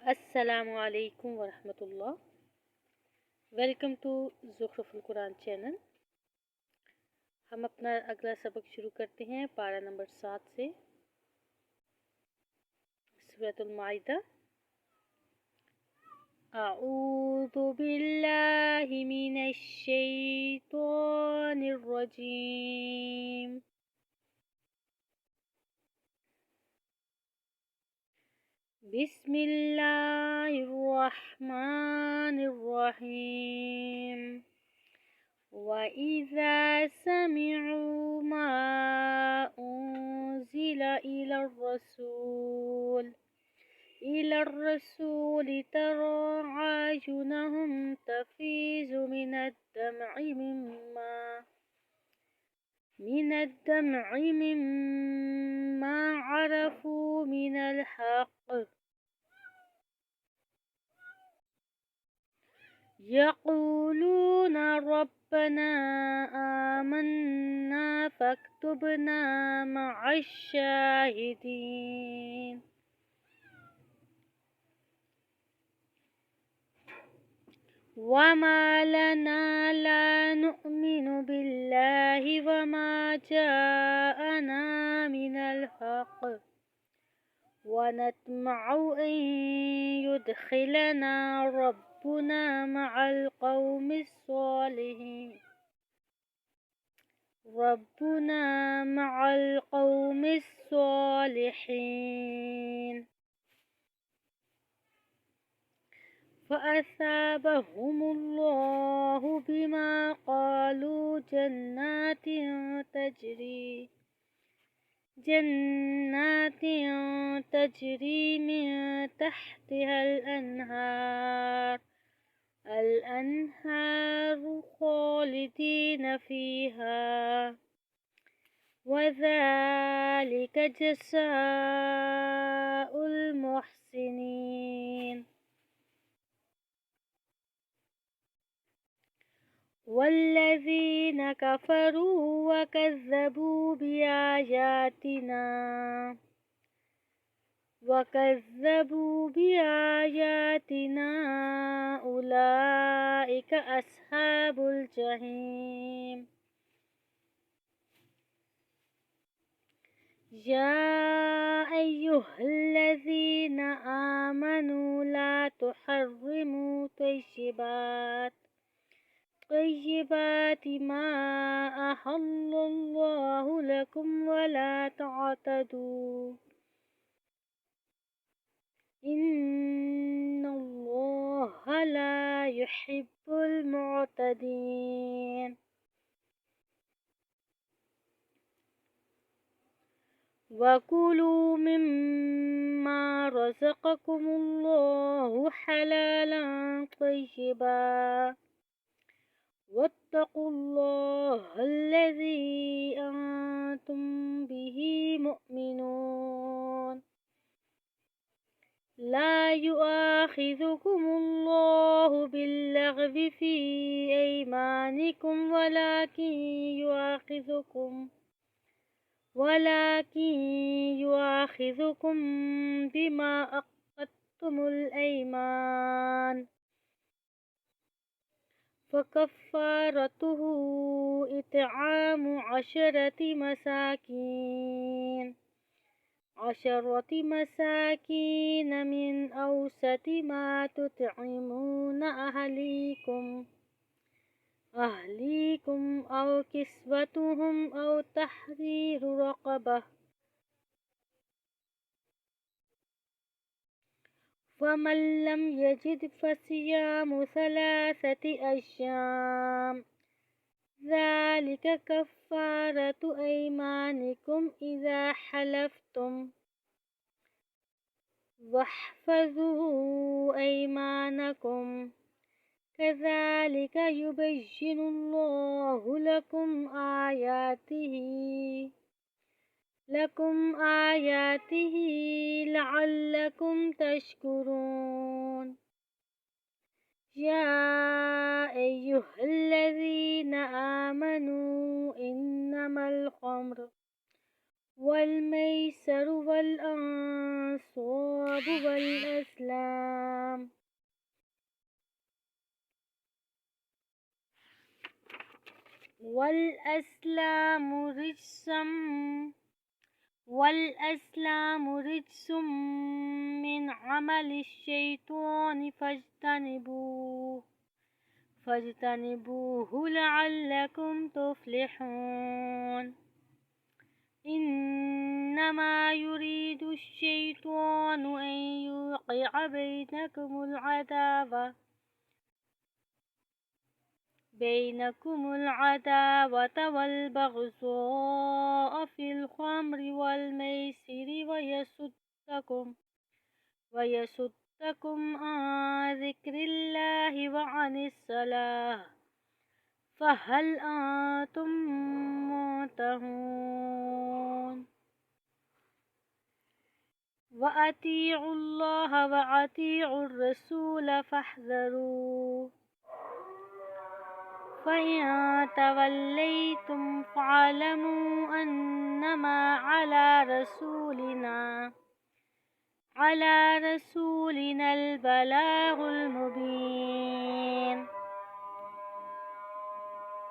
अस्सलामु अलैकुम वरहमतुल्लाह। वेलकम टू ज़ुख़्रुफ़ुल कुरान चैनल। हम अपना अगला सबक शुरू करते हैं पारा नंबर 7 से, सूरतुल माइदा। अऊज़ु बिल्लाहि मिनश शैतानिर रजीम। बिस्मिल्लाहिर रहमानिर रहीम। वइज़ा समिअू मा उन्ज़िला इलर्रसूल तरा अयुनहुम तफ़ीज़ु मिनद्दम'i मिम्मा अरफ़ू मिनल हक़्क़ यक़ूलून रब्बना आमन्ना फ़क्तुबना मअश्शाहिदीन। वमा लना ला नु'मिनु बिल्लाहि वमा जाअना मिनल हक़्क़ वनत्मअु अन युदखिलना रब्बुना मअल क़ौमिस सालिहीन। फ़असाबहुमुल्लाहु बिमा क़ालू जन्नातिन तजरी मिन तहतिहल अनहार ख़ालिदीन फ़ीहा वज़ालिक जज़ाउल मुहसिनीन। वल्लज़ीन कफ़रू वकज़्ज़बू बिआयातिना उलाइक अस्हाबुल जहीम। या अय्युहल्लज़ीन आमनू ला तुहर्रिमू तय्यिबाति मा अहल्लल्लाहु लकुम वला तअतदू इन्नल्लाहा ला युहिब्बुल मुअतदीन। वकुलू मिम्मा रज़क़कुमुल्लाहु हलालन तय्यिबा वत्तक़ुल्लाहल्लज़ी अंतुम बिही मुअमिनून। ला युआखिज़ुकुमुल्लाहु बिल्लग़वी फ़ी अयमानिकुम वलाकिन युआखिज़ुकुम बिमा अक़दतुमुल अयमान। फ़कफ़ारतुहु इत्आमु अशरति मसाकीन मिन औसति मा तुतइमून अहलीकुम औ किस्वतुहुम औ तहरीरु रक़बह। फ़मन लम यजिद फ़सियामु सलासति अय्याम ज़ालिक कफ़्फ़ारतु अयमानिकुम इज़ा हलफ़्तुम वहफ़ज़ू अयमानकुम कज़ालिक युबय्यिनुल्लाहु लकुम आयातिही लअल्लकुम तशकुरून। या अय्युहल्लज़ीना आमनू इन्नमल ख़म्रु वल मैसिरु वल अंसाबु वल अज़लाम والأسلام رجس من عمل الشيطان فاجتنبوه لعلكم تفلحون. إنما يريد الشيطان أن يوقع بينكم العداوة والبغضاء في الخمر والميسر ويصدكم عن ذكر الله وعن الصلاة فهل أنتم منتهون. وأطيعوا الله وأطيعوا الرسول فاحذروا. فإن توليتم فاعلموا أنما على رسولنا البلاغ المبين.